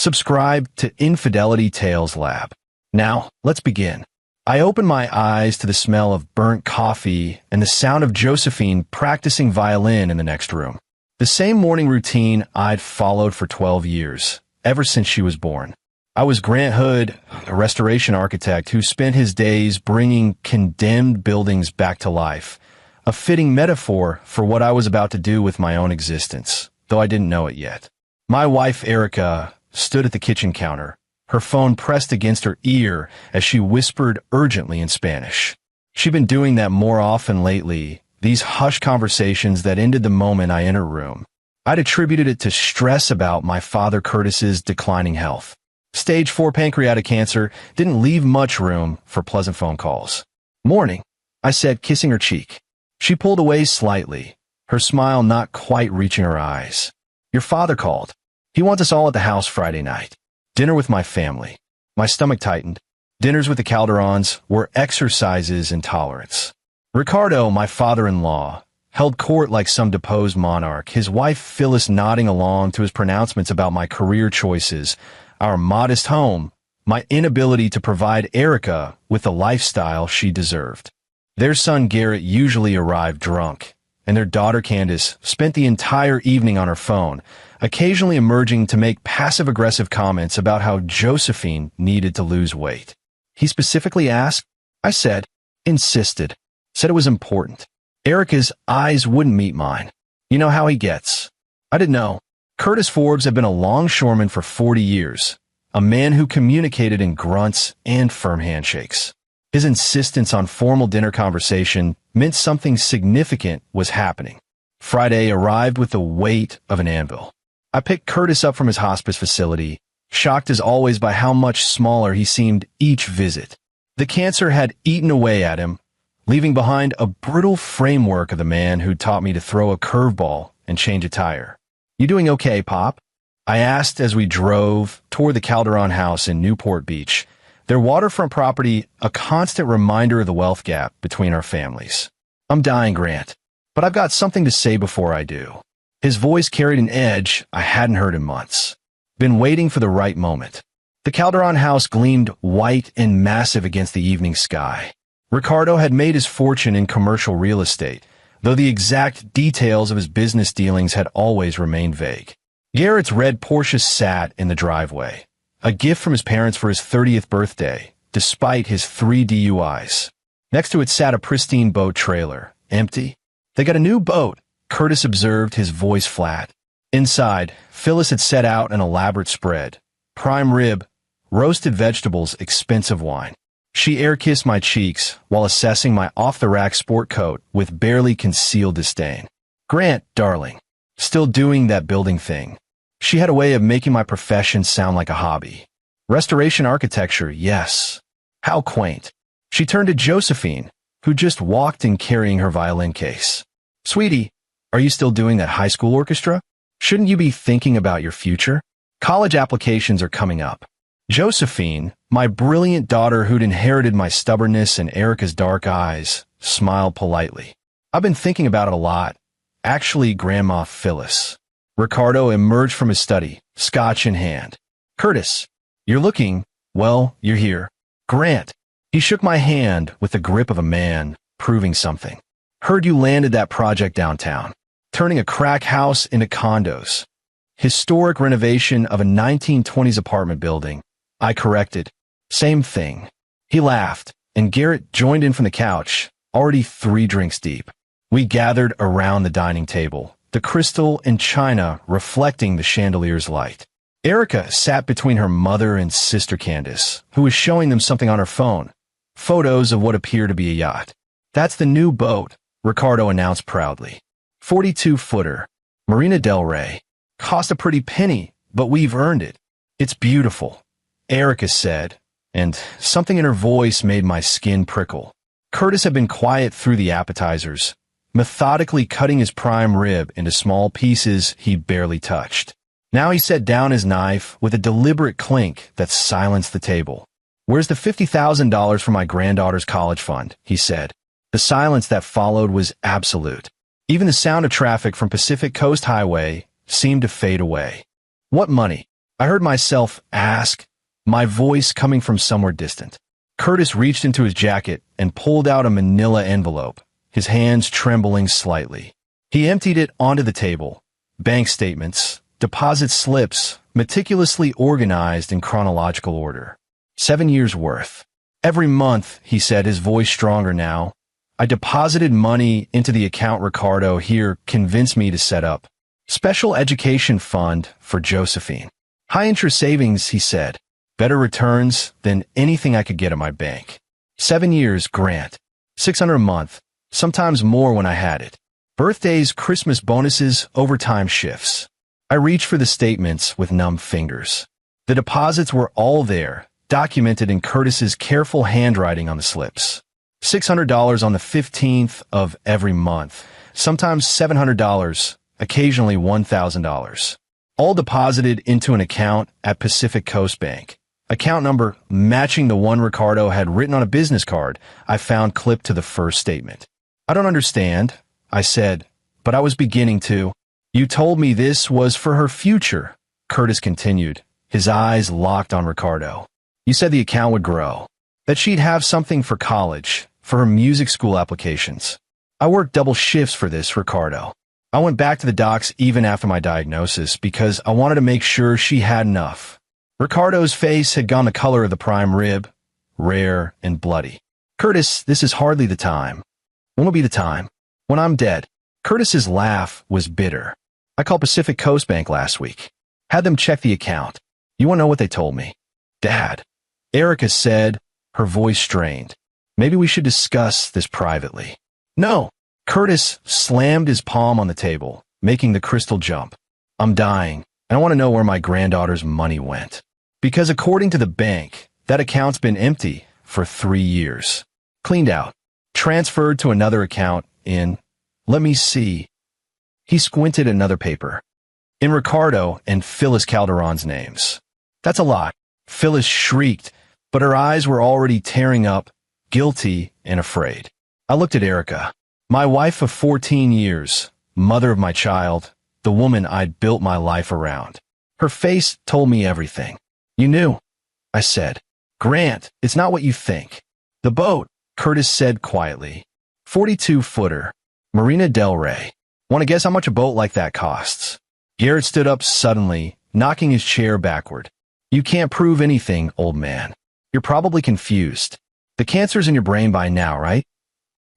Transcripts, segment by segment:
Subscribe to Infidelity Tales Lab. Now, let's begin. I opened my eyes to the smell of burnt coffee and the sound of Josephine practicing violin in the next room. The same morning routine I'd followed for 12 years, ever since she was born. I was Grant Hood, a restoration architect who spent his days bringing condemned buildings back to life, a fitting metaphor for what I was about to do with my own existence, though I didn't know it yet. My wife, Erica, stood at the kitchen counter, her phone pressed against her ear as she whispered urgently in Spanish. She'd been doing that more often lately, these hushed conversations that ended the moment I entered her room. I'd attributed it to stress about my father Curtis's declining health. Stage 4 pancreatic cancer didn't leave much room for pleasant phone calls. "Morning," I said, kissing her cheek. She pulled away slightly, her smile not quite reaching her eyes. "Your father called. He wants us all at the house Friday night. Dinner with my family." My stomach tightened. Dinners with the Calderons were exercises in tolerance. Ricardo, my father-in-law, held court like some deposed monarch, his wife Phyllis nodding along to his pronouncements about my career choices, our modest home, my inability to provide Erica with the lifestyle she deserved. Their son Garrett usually arrived drunk, and their daughter Candace spent the entire evening on her phone, occasionally emerging to make passive-aggressive comments about how Josephine needed to lose weight. He specifically asked, I said, insisted, said it was important. Erica's eyes wouldn't meet mine. You know how he gets. I didn't know. Curtis Forbes had been a longshoreman for 40 years, a man who communicated in grunts and firm handshakes. His insistence on formal dinner conversation meant something significant was happening. Friday arrived with the weight of an anvil. I picked Curtis up from his hospice facility, shocked as always by how much smaller he seemed each visit. The cancer had eaten away at him, leaving behind a brittle framework of the man who taught me to throw a curveball and change a tire. "You doing okay, Pop?" I asked as we drove toward the Calderon house in Newport Beach, their waterfront property a constant reminder of the wealth gap between our families. "I'm dying, Grant, but I've got something to say before I do." His voice carried an edge I hadn't heard in months. Been waiting for the right moment. The Calderon house gleamed white and massive against the evening sky. Ricardo had made his fortune in commercial real estate, though the exact details of his business dealings had always remained vague. Garrett's red Porsche sat in the driveway, a gift from his parents for his 30th birthday, despite his 3 DUIs. Next to it sat a pristine boat trailer, empty. "They got a new boat," Curtis observed, his voice flat. Inside, Phyllis had set out an elaborate spread. Prime rib, roasted vegetables, expensive wine. She air-kissed my cheeks while assessing my off-the-rack sport coat with barely concealed disdain. "Grant, darling, still doing that building thing." She had a way of making my profession sound like a hobby. "Restoration architecture, yes." How quaint. She turned to Josephine, who just walked in carrying her violin case. "Sweetie, are you still doing that high school orchestra? Shouldn't you be thinking about your future? College applications are coming up." Josephine, my brilliant daughter who'd inherited my stubbornness and Erica's dark eyes, smiled politely. "I've been thinking about it a lot. Actually, Grandma Phyllis." Ricardo emerged from his study, scotch in hand. "Curtis, you're looking, well, you're here." "Grant." He shook my hand with the grip of a man, proving something. "Heard you landed that project downtown, turning a crack house into condos. Historic renovation of a 1920s apartment building." I corrected. "Same thing." He laughed, and Garrett joined in from the couch, already 3 drinks deep. We gathered around the dining table, the crystal and china reflecting the chandelier's light. Erica sat between her mother and sister Candace, who was showing them something on her phone, photos of what appeared to be a yacht. "That's the new boat," Ricardo announced proudly. 42-footer, Marina del Rey. "Cost a pretty penny, but we've earned it. It's beautiful," Erica said, and something in her voice made my skin prickle. Curtis had been quiet through the appetizers, methodically cutting his prime rib into small pieces he barely touched. Now he set down his knife with a deliberate clink that silenced the table. "Where's the $50,000 for my granddaughter's college fund?" he said. The silence that followed was absolute. Even the sound of traffic from Pacific Coast Highway seemed to fade away. "What money?" I heard myself ask, my voice coming from somewhere distant. Curtis reached into his jacket and pulled out a manila envelope, his hands trembling slightly. He emptied it onto the table. Bank statements, deposit slips, meticulously organized in chronological order. 7 years' worth. Every month, he said, his voice stronger now, I deposited money into the account Ricardo here convinced me to set up. Special education fund for Josephine. High interest savings, he said. Better returns than anything I could get at my bank. 7 years, Grant. $600 a month, sometimes more when I had it. Birthdays, Christmas bonuses, overtime shifts. I reached for the statements with numb fingers. The deposits were all there, documented in Curtis's careful handwriting on the slips. $600 on the 15th of every month, sometimes $700, occasionally $1,000. All deposited into an account at Pacific Coast Bank. Account number matching the one Ricardo had written on a business card I found clipped to the first statement. I don't understand, I said, but I was beginning to. You told me this was for her future, Curtis continued, his eyes locked on Ricardo. You said the account would grow, that she'd have something for college, for her music school applications. I worked double shifts for this, Ricardo. I went back to the docs even after my diagnosis because I wanted to make sure she had enough. Ricardo's face had gone the color of the prime rib, rare and bloody. Curtis, this is hardly the time. When will be the time? When I'm dead. Curtis's laugh was bitter. I called Pacific Coast Bank last week. Had them check the account. You want to know what they told me? Dad. Erica said, her voice strained. Maybe we should discuss this privately. No. Curtis slammed his palm on the table, making the crystal jump. I'm dying, and I want to know where my granddaughter's money went. Because according to the bank, that account's been empty for 3 years. Cleaned out. Transferred to another account in, let me see. He squinted at another paper. In Ricardo and Phyllis Calderon's names. That's a lot. Phyllis shrieked, but her eyes were already tearing up, guilty and afraid. I looked at Erica, my wife of 14 years, mother of my child, the woman I'd built my life around. Her face told me everything. You knew, I said. Grant, it's not what you think. The boat, Curtis said quietly. 42-footer. Marina Del Rey. Want to guess how much a boat like that costs? Garrett stood up suddenly, knocking his chair backward. You can't prove anything, old man. You're probably confused. The cancer's in your brain by now, right?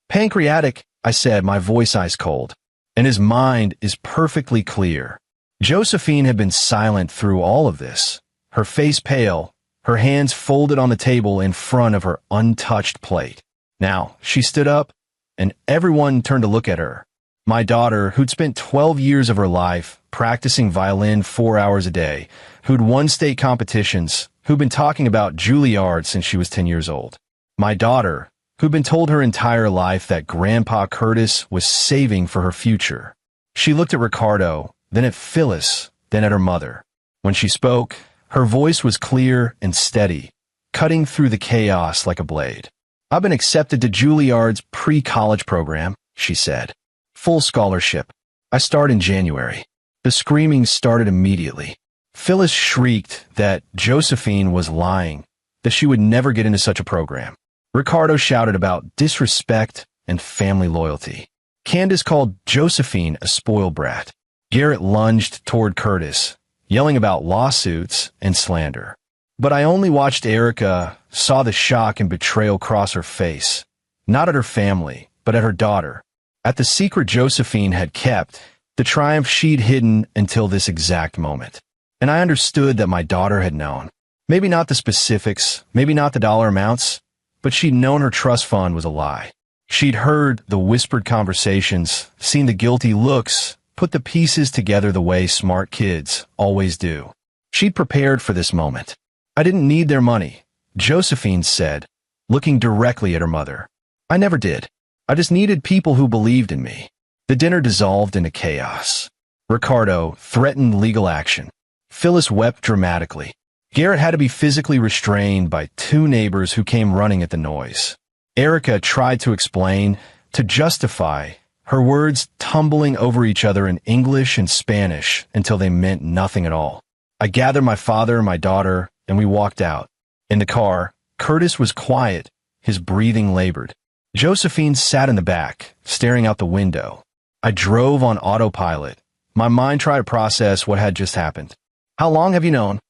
Pancreatic, I said, my voice ice cold. And his mind is perfectly clear. Josephine had been silent through all of this. Her face pale, her hands folded on the table in front of her untouched plate. Now, she stood up, and everyone turned to look at her. My daughter, who'd spent 12 years of her life practicing violin 4 hours a day, who'd won state competitions, who'd been talking about Juilliard since she was 10 years old. My daughter, who'd been told her entire life that Grandpa Curtis was saving for her future. She looked at Ricardo, then at Phyllis, then at her mother. When she spoke, her voice was clear and steady, cutting through the chaos like a blade. I've been accepted to Juilliard's pre-college program, she said. Full scholarship. I start in January. The screaming started immediately. Phyllis shrieked that Josephine was lying, that she would never get into such a program. Ricardo shouted about disrespect and family loyalty. Candace called Josephine a spoiled brat. Garrett lunged toward Curtis, yelling about lawsuits and slander. But I only watched Erica, saw the shock and betrayal cross her face, not at her family, but at her daughter, at the secret Josephine had kept, the triumph she'd hidden until this exact moment. And I understood that my daughter had known. Maybe not the specifics, maybe not the dollar amounts, but she'd known her trust fund was a lie. She'd heard the whispered conversations, seen the guilty looks, put the pieces together the way smart kids always do. She'd prepared for this moment. I didn't need their money, Josephine said, looking directly at her mother. I never did. I just needed people who believed in me. The dinner dissolved into chaos. Ricardo threatened legal action. Phyllis wept dramatically. Garrett had to be physically restrained by 2 neighbors who came running at the noise. Erica tried to explain, to justify, her words tumbling over each other in English and Spanish until they meant nothing at all. I gathered my father and my daughter, and we walked out. In the car, Curtis was quiet, his breathing labored. Josephine sat in the back, staring out the window. I drove on autopilot. My mind tried to process what had just happened. How long have you known?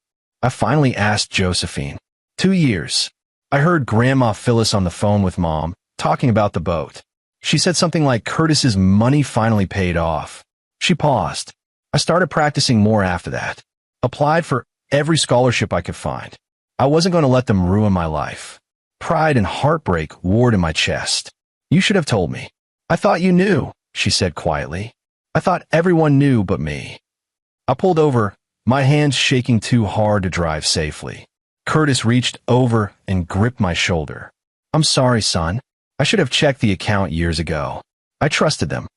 I finally asked Josephine. 2 years. I heard Grandma Phyllis on the phone with Mom, talking about the boat. She said something like Curtis's money finally paid off. She paused. I started practicing more after that. Applied for every scholarship I could find. I wasn't going to let them ruin my life. Pride and heartbreak warred in my chest. You should have told me. I thought you knew, she said quietly. I thought everyone knew but me. I pulled over, my hands shaking too hard to drive safely. Curtis reached over and gripped my shoulder. I'm sorry, son. I should have checked the account years ago. I trusted them.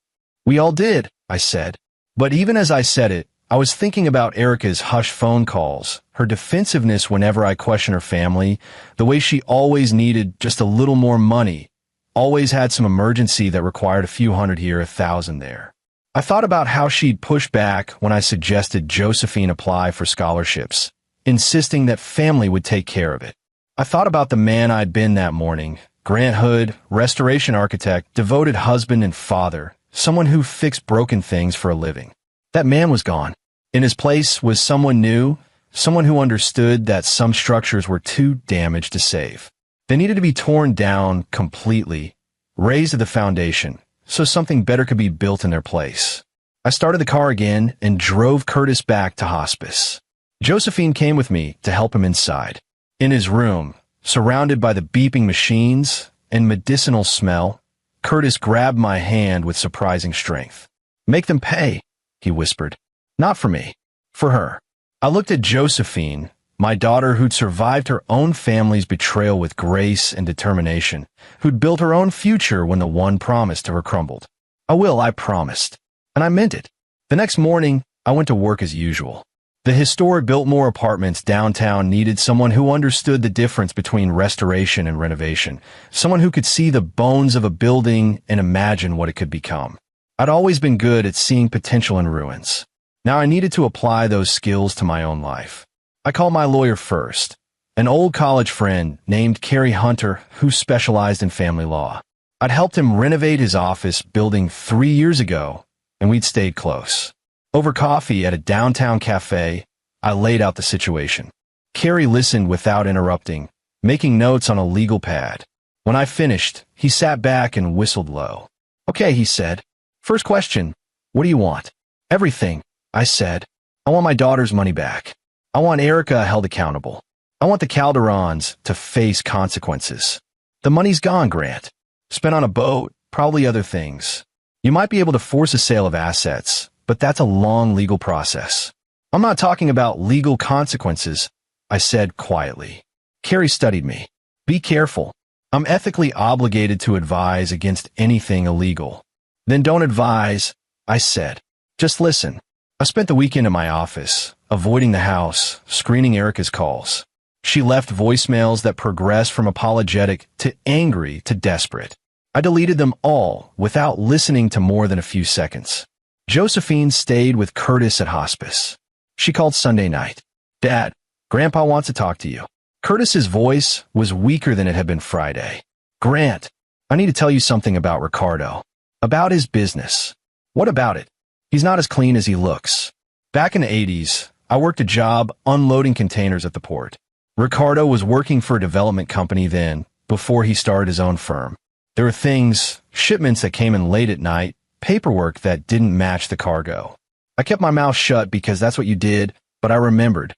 We all did, I said. But even as I said it, I was thinking about Erica's hushed phone calls, her defensiveness whenever I questioned her family, the way she always needed just a little more money, always had some emergency that required a few hundred here, 1,000 there. I thought about how she'd push back when I suggested Josephine apply for scholarships, insisting that family would take care of it. I thought about the man I'd been that morning, Grant Hood, restoration architect, devoted husband and father, someone who fixed broken things for a living. That man was gone. In his place was someone new, someone who understood that some structures were too damaged to save. They needed to be torn down completely, razed to the foundation, so something better could be built in their place. I started the car again and drove Curtis back to hospice. Josephine came with me to help him inside. In his room, surrounded by the beeping machines and medicinal smell, Curtis grabbed my hand with surprising strength. Make them pay, he whispered. Not for me, for her. I looked at Josephine, my daughter who'd survived her own family's betrayal with grace and determination, who'd built her own future when the one promised to her crumbled. I will, I promised. And I meant it. The next morning, I went to work as usual. The historic Biltmore Apartments downtown needed someone who understood the difference between restoration and renovation, someone who could see the bones of a building and imagine what it could become. I'd always been good at seeing potential in ruins. Now I needed to apply those skills to my own life. I called my lawyer first, an old college friend named Kerry Hunter who specialized in family law. I'd helped him renovate his office building 3 years ago, and we'd stayed close. Over coffee at a downtown cafe, I laid out the situation. Kerry listened without interrupting, making notes on a legal pad. When I finished, he sat back and whistled low. Okay, he said. First question, what do you want? Everything, I said. I want my daughter's money back. I want Erica held accountable. I want the Calderons to face consequences. The money's gone, Grant. Spent on a boat, probably other things. You might be able to force a sale of assets, but that's a long legal process. I'm not talking about legal consequences, I said quietly. Kerry studied me. Be careful. I'm ethically obligated to advise against anything illegal. Then don't advise, I said. Just listen. I spent the weekend in my office, avoiding the house, screening Erica's calls. She left voicemails that progressed from apologetic to angry to desperate. I deleted them all without listening to more than a few seconds. Josephine stayed with Curtis at hospice. She called Sunday night. Dad, Grandpa wants to talk to you. Curtis's voice was weaker than it had been Friday. Grant, I need to tell you something about Ricardo. About his business. What about it? He's not as clean as he looks. Back in the 80s, I worked a job unloading containers at the port. Ricardo was working for a development company then, before he started his own firm. There were things, shipments that came in late at night, paperwork that didn't match the cargo. I kept my mouth shut because that's what you did, but I remembered.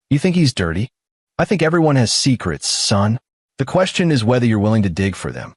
You think he's dirty? I think everyone has secrets, son. The question is whether you're willing to dig for them.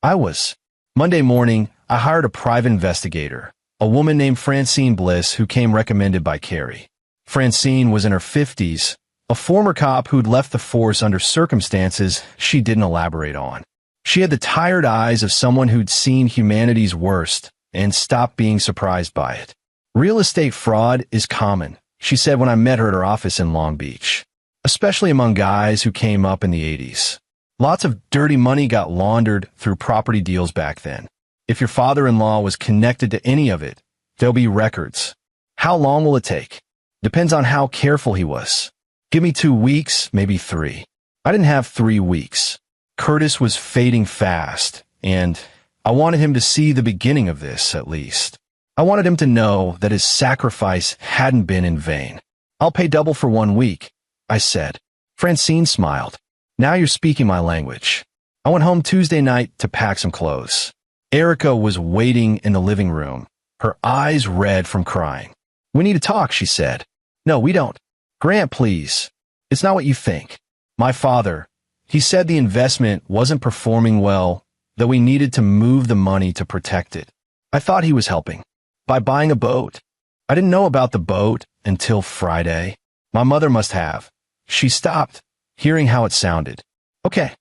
I was. Monday morning, I hired a private investigator, a woman named Francine Bliss who came recommended by Kerry. Francine was in her 50s, a former cop who'd left the force under circumstances she didn't elaborate on. She had the tired eyes of someone who'd seen humanity's worst and stopped being surprised by it. Real estate fraud is common, she said when I met her at her office in Long Beach, especially among guys who came up in the 80s. Lots of dirty money got laundered through property deals back then. If your father-in-law was connected to any of it, there'll be records. How long will it take? Depends on how careful he was. Give me 2 weeks, maybe 3. I didn't have 3 weeks. Curtis was fading fast, and I wanted him to see the beginning of this, at least. I wanted him to know that his sacrifice hadn't been in vain. I'll pay double for 1 week, I said. Francine smiled. Now you're speaking my language. I went home Tuesday night to pack some clothes. Erica was waiting in the living room, her eyes red from crying. We need to talk, she said. No, we don't. Grant, please. It's not what you think. My father, he said the investment wasn't performing well, that we needed to move the money to protect it. I thought he was helping by buying a boat. I didn't know about the boat until Friday. My mother must have. She stopped, hearing how it sounded. Okay,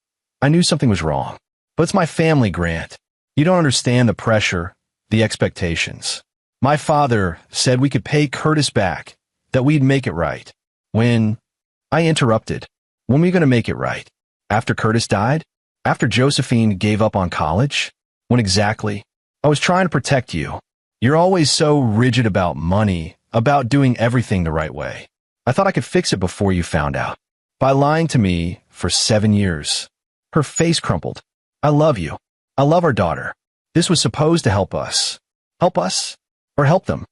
I knew something was wrong. But it's my family, Grant. You don't understand the pressure, the expectations. My father said we could pay Curtis back, that we'd make it right. When I interrupted, when were we going to make it right? After Curtis died? After Josephine gave up on college? When exactly? I was trying to protect you. You're always so rigid about money, about doing everything the right way. I thought I could fix it before you found out. By lying to me for 7 years. Her face crumpled. I love you. I love our daughter. This was supposed to help us. Help us? Or help them?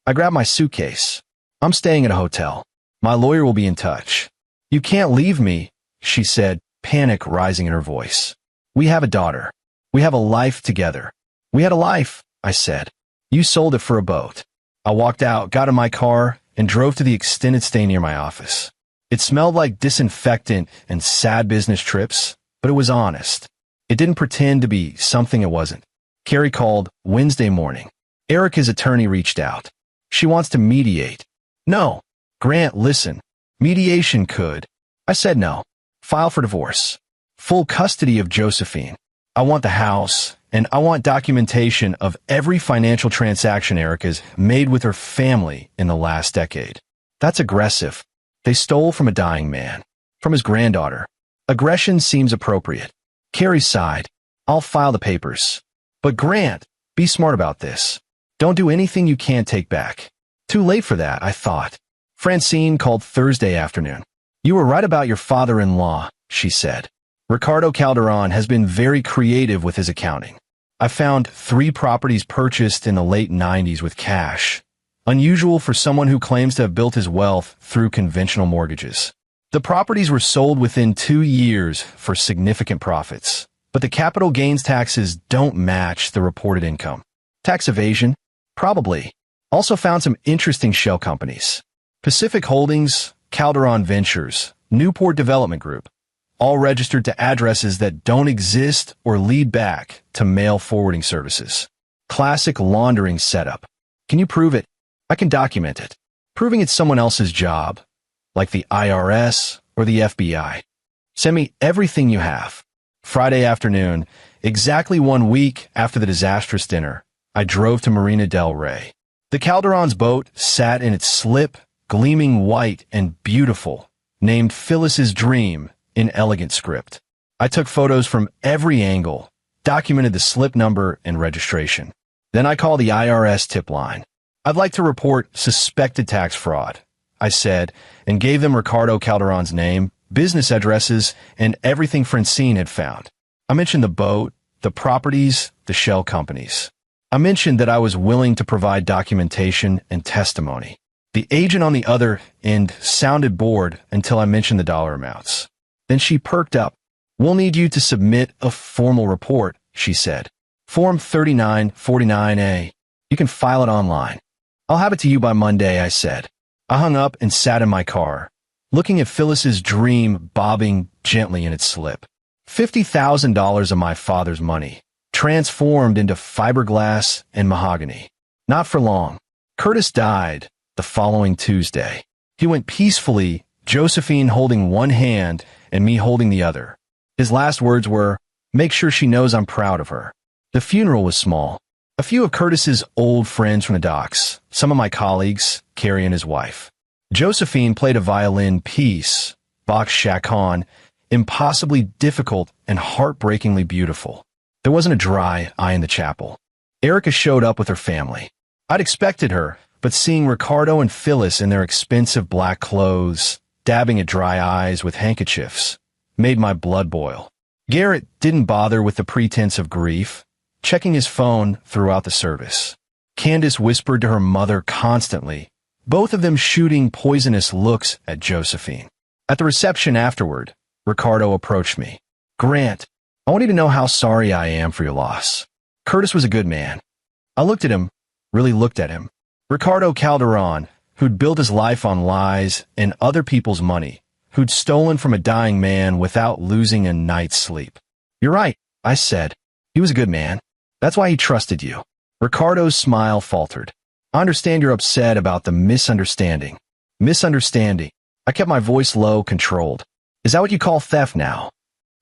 I grabbed my suitcase. I'm staying at a hotel. My lawyer will be in touch. You can't leave me, she said, panic rising in her voice. We have a daughter. We have a life together. We had a life, I said. You sold it for a boat. I walked out, got in my car, and drove to the extended stay near my office. It smelled like disinfectant and sad business trips, but it was honest. It didn't pretend to be something it wasn't. Carrie called Wednesday morning. Erica's attorney reached out. She wants to mediate. No. Grant, listen. Mediation could. I said no. File for divorce. Full custody of Josephine. I want the house, and I want documentation of every financial transaction Erica's made with her family in the last decade. That's aggressive. They stole from a dying man. From his granddaughter. Aggression seems appropriate. Carrie sighed. I'll file the papers. But Grant, be smart about this. Don't do anything you can't take back. Too late for that, I thought. Francine called Thursday afternoon. You were right about your father-in-law, she said. Ricardo Calderon has been very creative with his accounting. I found 3 properties purchased in the late 90s with cash. Unusual for someone who claims to have built his wealth through conventional mortgages. The properties were sold within 2 years for significant profits, but the capital gains taxes don't match the reported income. Tax evasion? Probably. Also found some interesting shell companies. Pacific Holdings, Calderon Ventures, Newport Development Group, all registered to addresses that don't exist or lead back to mail forwarding services. Classic laundering setup. Can you prove it? I can document it. Proving it's someone else's job, like the IRS or the FBI. Send me everything you have. Friday afternoon, exactly 1 week after the disastrous dinner, I drove to Marina del Rey. The Calderon's boat sat in its slip, gleaming white and beautiful, named Phyllis's Dream in elegant script. I took photos from every angle, documented the slip number and registration. Then I called the IRS tip line. I'd like to report suspected tax fraud, I said, and gave them Ricardo Calderon's name, business addresses, and everything Francine had found. I mentioned the boat, the properties, the shell companies. I mentioned that I was willing to provide documentation and testimony. The agent on the other end sounded bored until I mentioned the dollar amounts. Then she perked up. We'll need you to submit a formal report, she said. Form 3949A. You can file it online. I'll have it to you by Monday, I said. I hung up and sat in my car, looking at Phyllis's Dream bobbing gently in its slip. $50,000 of my father's money, transformed into fiberglass and mahogany. Not for long. Curtis died the following Tuesday. He went peacefully, Josephine holding one hand and me holding the other. His last words were, "Make sure she knows I'm proud of her." The funeral was small. A few of Curtis's old friends from the docks, some of my colleagues, Carrie and his wife. Josephine played a violin piece, Bach's Chaconne, impossibly difficult and heartbreakingly beautiful. There wasn't a dry eye in the chapel. Erica showed up with her family. I'd expected her, but seeing Ricardo and Phyllis in their expensive black clothes, dabbing at dry eyes with handkerchiefs, made my blood boil. Garrett didn't bother with the pretense of grief, checking his phone throughout the service. Candace whispered to her mother constantly, both of them shooting poisonous looks at Josephine. At the reception afterward, Ricardo approached me. "Grant, I want you to know how sorry I am for your loss. Curtis was a good man." I looked at him, really looked at him. Ricardo Calderon, who'd built his life on lies and other people's money, who'd stolen from a dying man without losing a night's sleep. "You're right," I said. "He was a good man. That's why he trusted you." Ricardo's smile faltered. "I understand you're upset about the misunderstanding." "Misunderstanding?" I kept my voice low, controlled. "Is that what you call theft now?"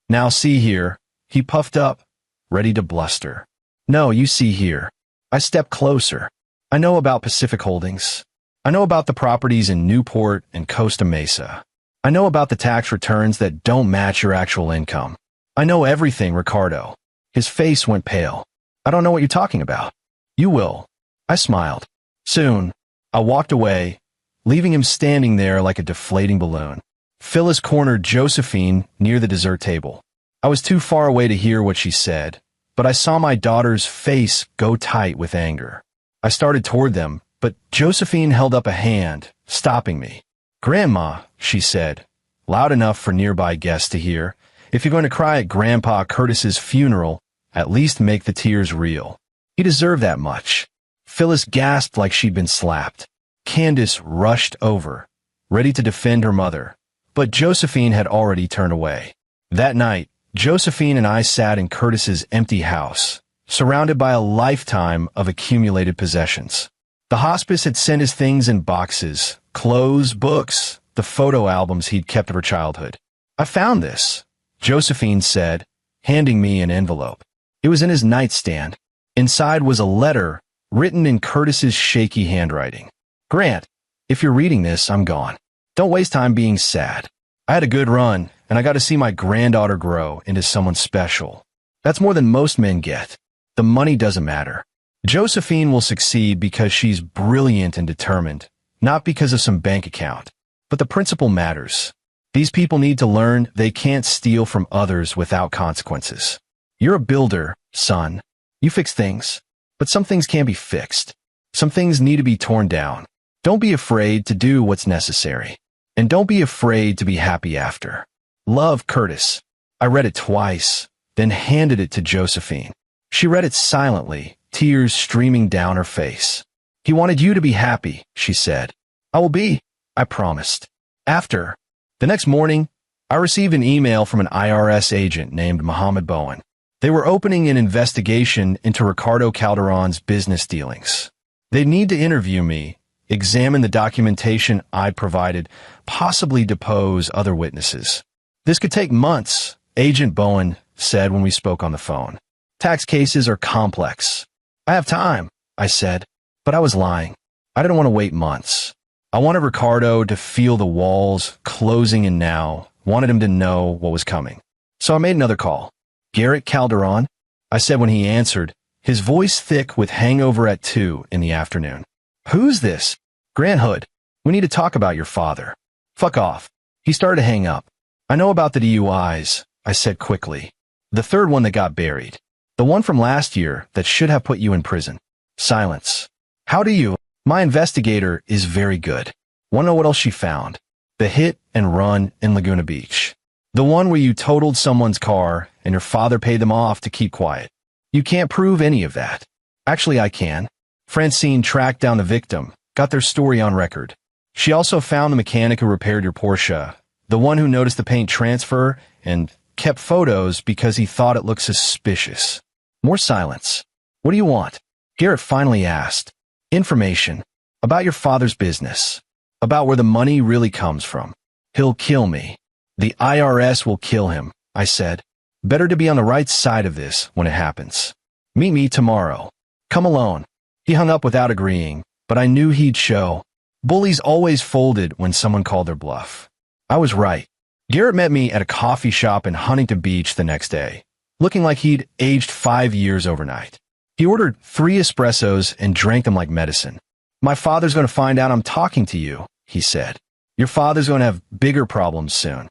"Now see here." He puffed up, ready to bluster. "No, you see here." I stepped closer. "I know about Pacific Holdings. I know about the properties in Newport and Costa Mesa. I know about the tax returns that don't match your actual income. I know everything, Ricardo." His face went pale. "I don't know what you're talking about." "You will." I smiled. Soon, I walked away, leaving him standing there like a deflating balloon. Phyllis cornered Josephine near the dessert table. I was too far away to hear what she said, but I saw my daughter's face go tight with anger. I started toward them, but Josephine held up a hand, stopping me. "Grandma," she said, loud enough for nearby guests to hear, "if you're going to cry at Grandpa Curtis's funeral, at least make the tears real. He deserved that much." Phyllis gasped like she'd been slapped. Candace rushed over, ready to defend her mother, but Josephine had already turned away. That night, Josephine and I sat in Curtis's empty house, surrounded by a lifetime of accumulated possessions. The hospice had sent his things in boxes, clothes, books, the photo albums he'd kept of her childhood. "I found this," Josephine said, handing me an envelope. It was in his nightstand. Inside was a letter written in Curtis's shaky handwriting. "Grant, if you're reading this, I'm gone. Don't waste time being sad. I had a good run, and I got to see my granddaughter grow into someone special. That's more than most men get. The money doesn't matter. Josephine will succeed because she's brilliant and determined, not because of some bank account. But the principle matters. These people need to learn they can't steal from others without consequences. You're a builder, son. You fix things. But some things can't be fixed. Some things need to be torn down. Don't be afraid to do what's necessary. And don't be afraid to be happy after. Love, Curtis." I read it twice, then handed it to Josephine. She read it silently, tears streaming down her face. "He wanted you to be happy," she said. "I will be," I promised. After. The next morning, I received an email from an IRS agent named Mohammed Bowen. They were opening an investigation into Ricardo Calderon's business dealings. They'd need to interview me, examine the documentation I'd provided, possibly depose other witnesses. "This could take months," Agent Bowen said when we spoke on the phone. "Tax cases are complex." "I have time," I said, but I was lying. I didn't want to wait months. I wanted Ricardo to feel the walls closing in now, wanted him to know what was coming. So I made another call. "Garrett Calderon?" I said when he answered, his voice thick with hangover at 2 in the afternoon. "Who's this?" "Grant Hood. We need to talk about your father." "Fuck off." He started to hang up. "I know about the DUIs," I said quickly. "The third one that got buried. The one from last year that should have put you in prison." Silence. "How do you?" "My investigator is very good. Want to know what else she found? The hit and run in Laguna Beach. The one where you totaled someone's car and your father paid them off to keep quiet. You can't prove any of that." "Actually, I can." Francine tracked down the victim, got their story on record. She also found the mechanic who repaired your Porsche, the one who noticed the paint transfer and kept photos because he thought it looked suspicious. More silence. "What do you want?" Garrett finally asked. "Information. About your father's business. About where the money really comes from." "He'll kill me." "The IRS will kill him," I said. "Better to be on the right side of this when it happens. Meet me tomorrow." "Come alone." He hung up without agreeing, but I knew he'd show. Bullies always folded when someone called their bluff. I was right. Garrett met me at a coffee shop in Huntington Beach the next day, looking like he'd aged 5 years overnight. He ordered 3 espressos and drank them like medicine. My father's going to find out I'm talking to you, he said. Your father's going to have bigger problems soon.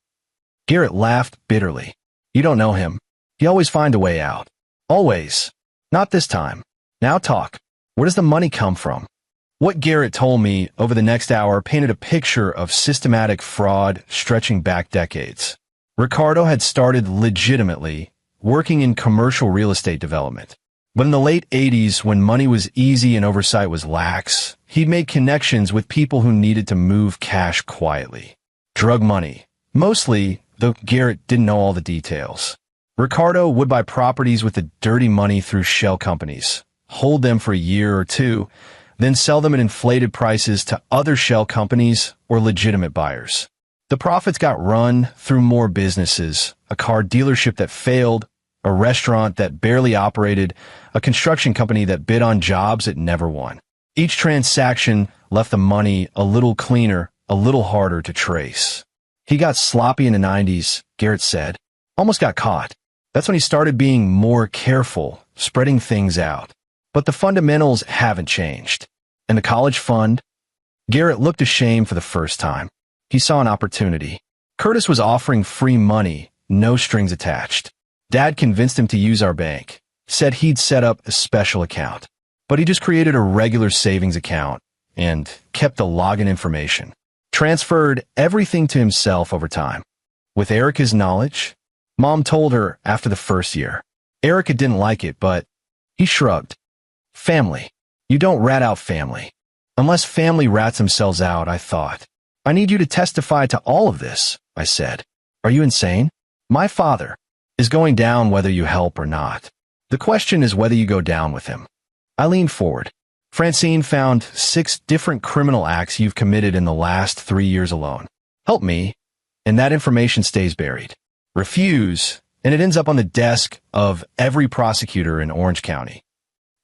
Garrett laughed bitterly. You don't know him. He always finds a way out. Always. Not this time. Now talk. Where does the money come from? What Garrett told me over the next hour painted a picture of systematic fraud stretching back decades. Ricardo had started legitimately working in commercial real estate development. But in the late 80s, when money was easy and oversight was lax, he'd made connections with people who needed to move cash quietly. Drug money. Mostly, though Garrett didn't know all the details. Ricardo would buy properties with the dirty money through shell companies, hold them for a year or two, then sell them at inflated prices to other shell companies or legitimate buyers. The profits got run through more businesses, a car dealership that failed, a restaurant that barely operated, a construction company that bid on jobs it never won. Each transaction left the money a little cleaner, a little harder to trace. He got sloppy in the 90s, Garrett said. Almost got caught. That's when he started being more careful, spreading things out. But the fundamentals haven't changed. And the college fund? Garrett looked ashamed for the first time. He saw an opportunity. Curtis was offering free money, no strings attached. Dad convinced him to use our bank, said he'd set up a special account. But he just created a regular savings account and kept the login information. Transferred everything to himself over time. With Erica's knowledge, Mom told her after the first year. Erica didn't like it, but he shrugged. Family. You don't rat out family. Unless family rats themselves out, I thought. I need you to testify to all of this, I said. Are you insane? My father is going down whether you help or not. The question is whether you go down with him. I leaned forward. Francine found 6 different criminal acts you've committed in the last 3 years alone. Help me, and that information stays buried. Refuse, and it ends up on the desk of every prosecutor in Orange County.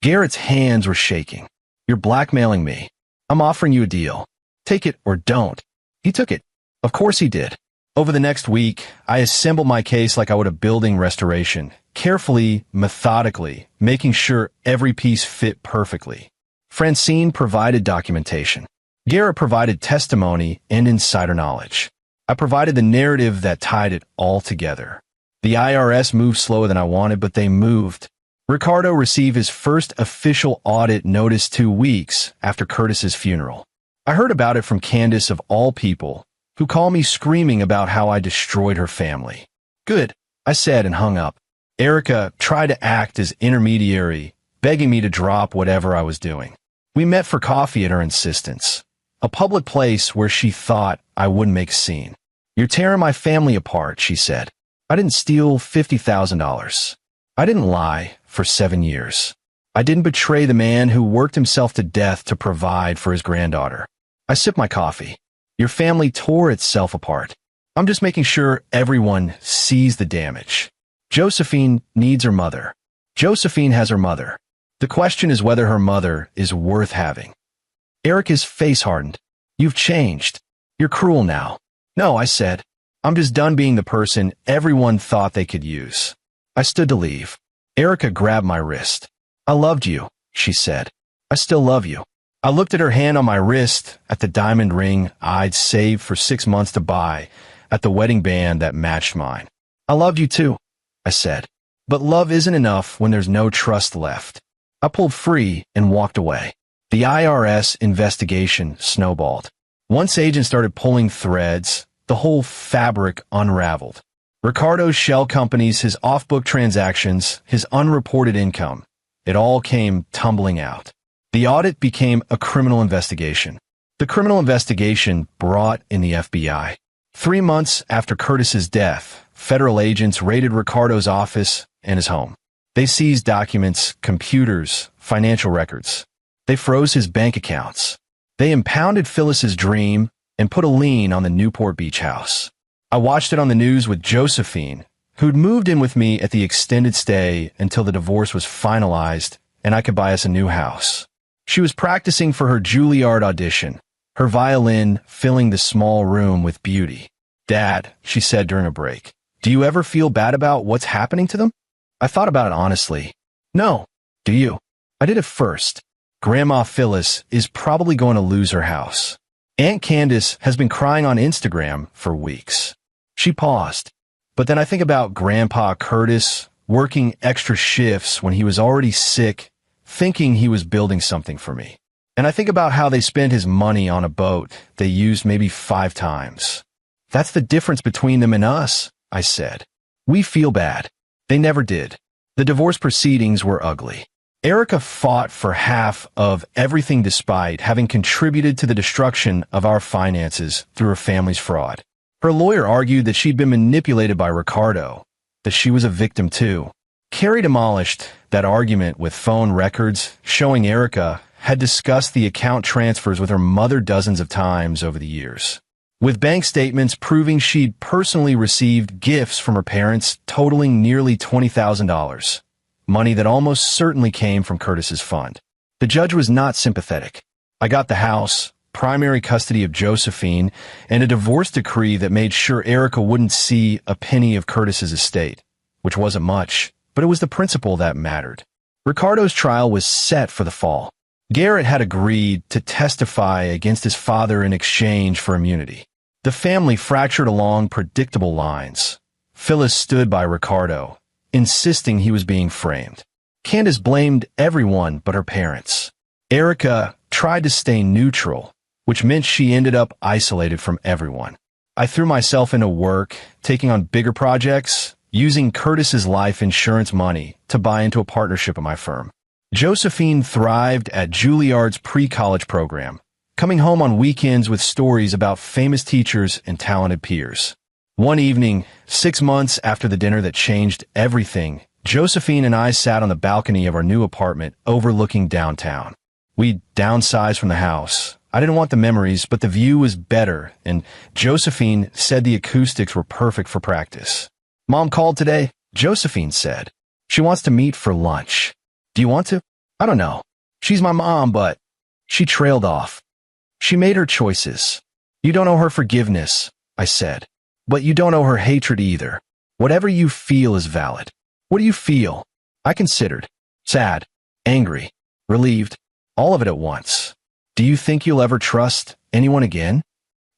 Garrett's hands were shaking. You're blackmailing me. I'm offering you a deal. Take it or don't. He took it. Of course he did. Over the next week, I assembled my case like I would a building restoration, carefully, methodically, making sure every piece fit perfectly. Francine provided documentation. Garrett provided testimony and insider knowledge. I provided the narrative that tied it all together. The IRS moved slower than I wanted, but they moved. Ricardo received his first official audit notice 2 weeks after Curtis's funeral. I heard about it from Candace of all people, who called me screaming about how I destroyed her family. Good, I said and hung up. Erica tried to act as intermediary, begging me to drop whatever I was doing. We met for coffee at her insistence, a public place where she thought I wouldn't make a scene. You're tearing my family apart, she said. I didn't steal $50,000. I didn't lie for 7 years. I didn't betray the man who worked himself to death to provide for his granddaughter. I sipped my coffee. Your family tore itself apart. I'm just making sure everyone sees the damage. Josephine needs her mother. Josephine has her mother. The question is whether her mother is worth having. Erica's face hardened. You've changed. You're cruel now. No, I said. I'm just done being the person everyone thought they could use. I stood to leave. Erica grabbed my wrist. I loved you, she said. I still love you. I looked at her hand on my wrist, at the diamond ring I'd saved for 6 months to buy, at the wedding band that matched mine. I loved you too, I said. But love isn't enough when there's no trust left. I pulled free and walked away. The IRS investigation snowballed. Once agents started pulling threads, the whole fabric unraveled. Ricardo's shell companies, his off-book transactions, his unreported income. It all came tumbling out. The audit became a criminal investigation. The criminal investigation brought in the FBI. 3 months after Curtis's death, federal agents raided Ricardo's office and his home. They seized documents, computers, financial records. They froze his bank accounts. They impounded Phyllis's dream and put a lien on the Newport Beach house. I watched it on the news with Josephine, who'd moved in with me at the extended stay until the divorce was finalized and I could buy us a new house. She was practicing for her Juilliard audition, her violin filling the small room with beauty. Dad, she said during a break, do you ever feel bad about what's happening to them? I thought about it honestly. No. Do you? I did at first. Grandma Phyllis is probably going to lose her house. Aunt Candace has been crying on Instagram for weeks. She paused. But then I think about Grandpa Curtis working extra shifts when he was already sick, thinking he was building something for me. And I think about how they spent his money on a boat they used maybe 5 times. That's the difference between them and us, I said. We feel bad. They never did. The divorce proceedings were ugly. Erica fought for half of everything despite having contributed to the destruction of our finances through her family's fraud. Her lawyer argued that she'd been manipulated by Ricardo, that she was a victim too. Carrie demolished that argument with phone records showing Erica had discussed the account transfers with her mother dozens of times over the years, with bank statements proving she'd personally received gifts from her parents totaling nearly $20,000, money that almost certainly came from Curtis's fund. The judge was not sympathetic. I got the house, primary custody of Josephine, and a divorce decree that made sure Erica wouldn't see a penny of Curtis's estate, which wasn't much, but it was the principle that mattered. Ricardo's trial was set for the fall. Garrett had agreed to testify against his father in exchange for immunity. The family fractured along predictable lines. Phyllis stood by Ricardo, insisting he was being framed. Candace blamed everyone but her parents. Erica tried to stay neutral, which meant she ended up isolated from everyone. I threw myself into work, taking on bigger projects, using Curtis's life insurance money to buy into a partnership at my firm. Josephine thrived at Juilliard's pre-college program, coming home on weekends with stories about famous teachers and talented peers. One evening, 6 months after the dinner that changed everything, Josephine and I sat on the balcony of our new apartment overlooking downtown. We downsized from the house. I didn't want the memories, but the view was better, and Josephine said the acoustics were perfect for practice. Mom called today, Josephine said. She wants to meet for lunch. Do you want to? I don't know. She's my mom, but... She trailed off. She made her choices. You don't owe her forgiveness, I said. But you don't owe her hatred either. Whatever you feel is valid. What do you feel? I considered. Sad, angry, relieved, all of it at once. Do you think you'll ever trust anyone again?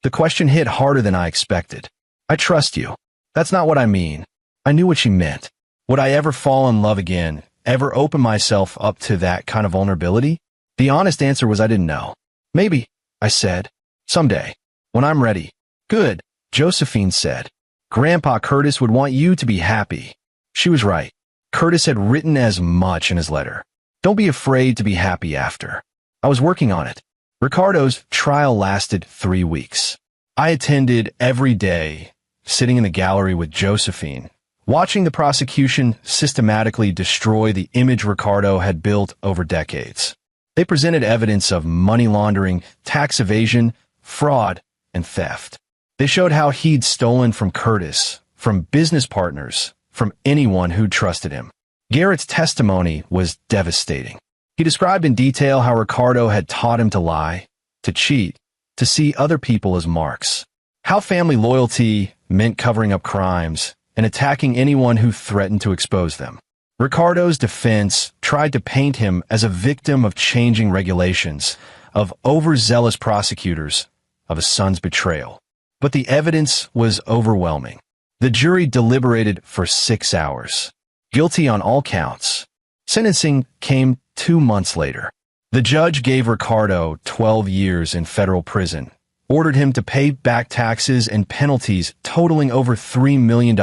The question hit harder than I expected. I trust you. That's not what I mean. I knew what she meant. Would I ever fall in love again? Ever open myself up to that kind of vulnerability? The honest answer was I didn't know. Maybe, I said. Someday. When I'm ready. Good, Josephine said. Grandpa Curtis would want you to be happy. She was right. Curtis had written as much in his letter. Don't be afraid to be happy after. I was working on it. Ricardo's trial lasted 3 weeks. I attended every day, sitting in the gallery with Josephine, watching the prosecution systematically destroy the image Ricardo had built over decades. They presented evidence of money laundering, tax evasion, fraud, and theft. They showed how he'd stolen from Curtis, from business partners, from anyone who trusted him. Garrett's testimony was devastating. He described in detail how Ricardo had taught him to lie, to cheat, to see other people as marks, how family loyalty meant covering up crimes and attacking anyone who threatened to expose them. Ricardo's defense tried to paint him as a victim of changing regulations, of overzealous prosecutors, of a son's betrayal. But the evidence was overwhelming. The jury deliberated for 6 hours. Guilty on all counts. Sentencing came 2 months later. The judge gave Ricardo 12 years in federal prison, ordered him to pay back taxes and penalties totaling over $3 million,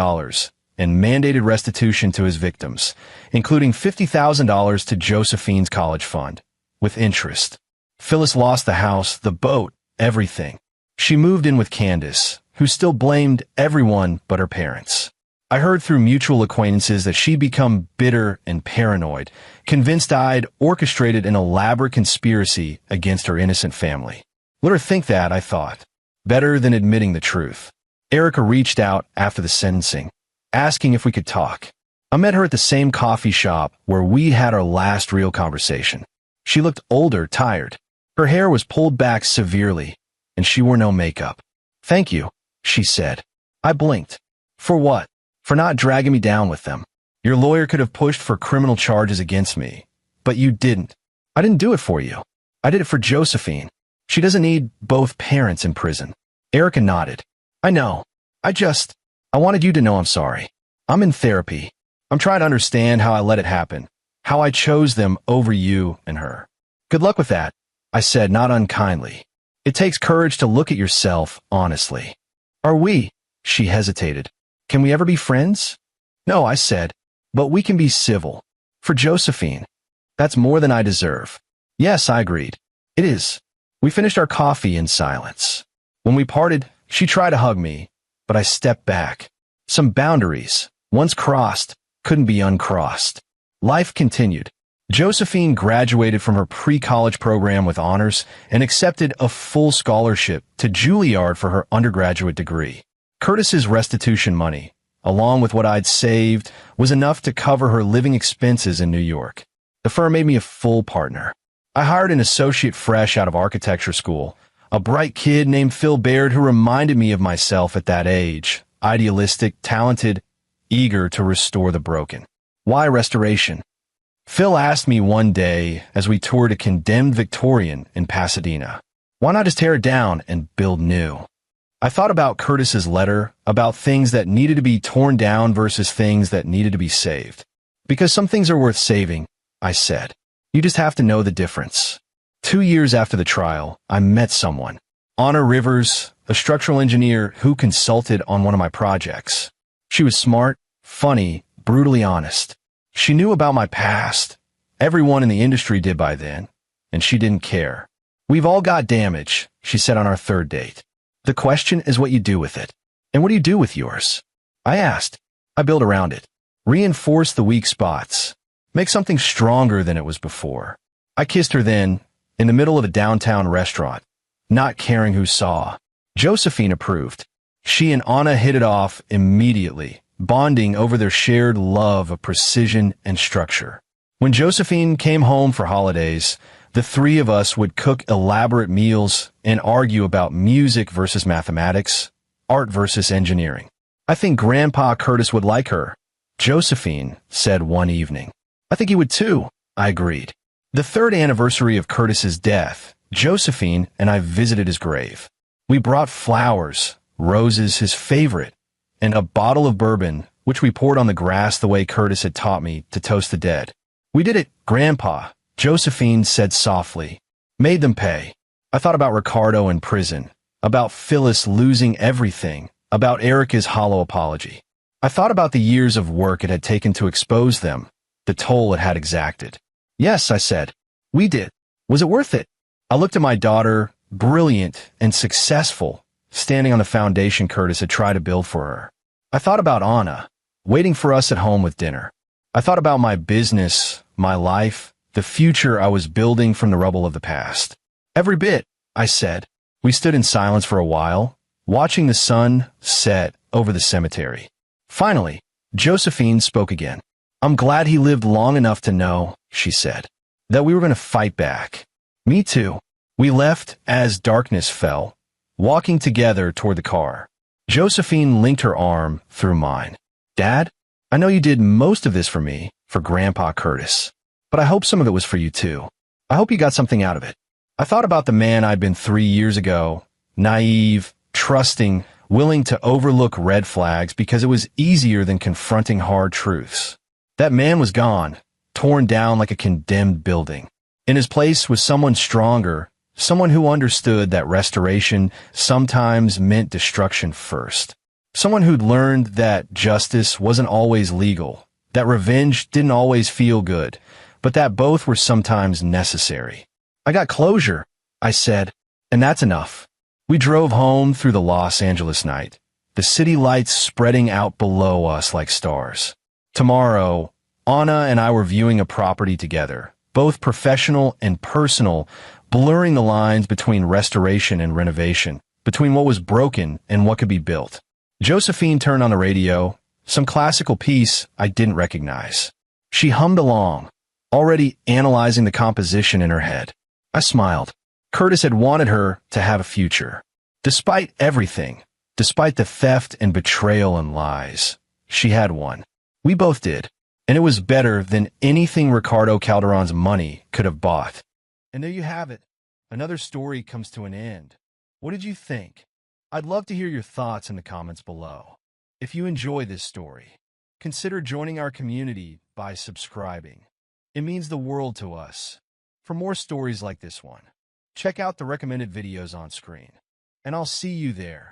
and mandated restitution to his victims, including $50,000 to Josephine's college fund, with interest. Phyllis lost the house, the boat, everything. She moved in with Candace, who still blamed everyone but her parents. I heard through mutual acquaintances that she'd become bitter and paranoid, convinced I'd orchestrated an elaborate conspiracy against her innocent family. Let her think that, I thought. Better than admitting the truth. Erica reached out after the sentencing, asking if we could talk. I met her at the same coffee shop where we had our last real conversation. She looked older, tired. Her hair was pulled back severely, and she wore no makeup. Thank you, she said. I blinked. For what? For not dragging me down with them. Your lawyer could have pushed for criminal charges against me, but you didn't. I didn't do it for you. I did it for Josephine. She doesn't need both parents in prison. Erica nodded. I know. I wanted you to know I'm sorry. I'm in therapy. I'm trying to understand how I let it happen, how I chose them over you and her. Good luck with that, I said, not unkindly. It takes courage to look at yourself honestly. Are we? She hesitated. Can we ever be friends? No, I said, but we can be civil. For Josephine. That's more than I deserve. Yes, I agreed. It is. We finished our coffee in silence. When we parted, she tried to hug me, but I stepped back. Some boundaries, once crossed, couldn't be uncrossed. Life continued. Josephine graduated from her pre-college program with honors and accepted a full scholarship to Juilliard for her undergraduate degree. Curtis's restitution money, along with what I'd saved, was enough to cover her living expenses in New York. The firm made me a full partner. I hired an associate fresh out of architecture school, a bright kid named Phil Baird who reminded me of myself at that age, idealistic, talented, eager to restore the broken. Why restoration? Phil asked me one day as we toured a condemned Victorian in Pasadena, why not just tear it down and build new? I thought about Curtis's letter, about things that needed to be torn down versus things that needed to be saved. Because some things are worth saving, I said. You just have to know the difference. 2 years after the trial, I met someone, Anna Rivers, a structural engineer who consulted on one of my projects. She was smart, funny, brutally honest. She knew about my past. Everyone in the industry did by then, and she didn't care. We've all got damage, she said on our third date. The question is what you do with it. And what do you do with yours? I asked. I build around it. Reinforce the weak spots. Make something stronger than it was before. I kissed her then, in the middle of a downtown restaurant, not caring who saw. Josephine approved. She and Anna hit it off immediately, bonding over their shared love of precision and structure. When Josephine came home for holidays, the three of us would cook elaborate meals and argue about music versus mathematics, art versus engineering. I think Grandpa Curtis would like her, Josephine said one evening. I think he would too, I agreed. The third anniversary of Curtis's death, Josephine and I visited his grave. We brought flowers, roses, his favorite, and a bottle of bourbon, which we poured on the grass the way Curtis had taught me to toast the dead. We did it, Grandpa, Josephine said softly. Made them pay. I thought about Ricardo in prison, about Phyllis losing everything, about Erica's hollow apology. I thought about the years of work it had taken to expose them, the toll it had exacted. Yes, I said. We did. Was it worth it? I looked at my daughter, brilliant and successful, standing on the foundation Curtis had tried to build for her. I thought about Anna, waiting for us at home with dinner. I thought about my business, my life, the future I was building from the rubble of the past. Every bit, I said. We stood in silence for a while, watching the sun set over the cemetery. Finally, Josephine spoke again. I'm glad he lived long enough to know, she said, that we were going to fight back. Me too. We left as darkness fell, walking together toward the car. Josephine linked her arm through mine. Dad, I know you did most of this for me, for Grandpa Curtis, but I hope some of it was for you too. I hope you got something out of it. I thought about the man I'd been 3 years ago, naive, trusting, willing to overlook red flags because it was easier than confronting hard truths. That man was gone, torn down like a condemned building. In his place was someone stronger, someone who understood that restoration sometimes meant destruction first. Someone who'd learned that justice wasn't always legal, that revenge didn't always feel good, but that both were sometimes necessary. I got closure, I said, and that's enough. We drove home through the Los Angeles night, the city lights spreading out below us like stars. Tomorrow, Anna and I were viewing a property together, both professional and personal, blurring the lines between restoration and renovation, between what was broken and what could be built. Josephine turned on the radio, some classical piece I didn't recognize. She hummed along, already analyzing the composition in her head. I smiled. Curtis had wanted her to have a future. Despite everything, despite the theft and betrayal and lies, she had one. We both did. and it was better than anything Ricardo Calderon's money could have bought. And there you have it. Another story comes to an end. What did you think? I'd love to hear your thoughts in the comments below. If you enjoy this story, consider joining our community by subscribing. It means the world to us. For more stories like this one, check out the recommended videos on screen, and I'll see you there.